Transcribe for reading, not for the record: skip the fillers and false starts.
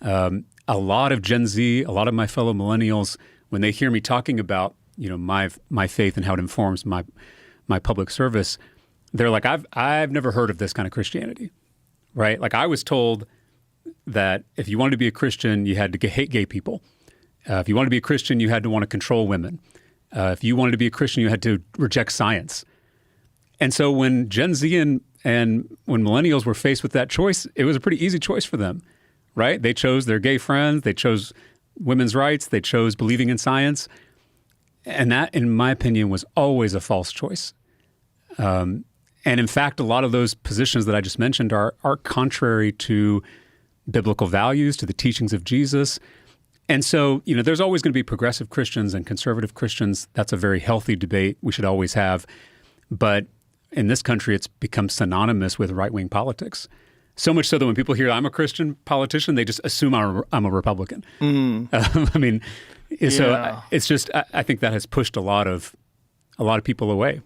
A lot of Gen Z, a lot of my fellow millennials, when they hear me talking about, my faith and how it informs my public service, they're like, I've never heard of this kind of Christianity, right? Like I was told that if you wanted to be a Christian, you had to hate gay people. If you wanted to be a Christian, you had to want to control women. If you wanted to be a Christian, you had to reject science. And so when Gen Z and when millennials were faced with that choice, it was a pretty easy choice for them, right? They chose their gay friends. They chose women's rights. They chose believing in science. And that, in my opinion, was always a false choice. And in fact, a lot of those positions that I just mentioned are contrary to biblical values, to the teachings of Jesus. And so, there's always going to be progressive Christians and conservative Christians. That's a very healthy debate we should always have. But in this country, it's become synonymous with right-wing politics. So much so that when people hear I'm a Christian politician, they just assume I'm a Republican. So it's just, I think that has pushed a lot of people away.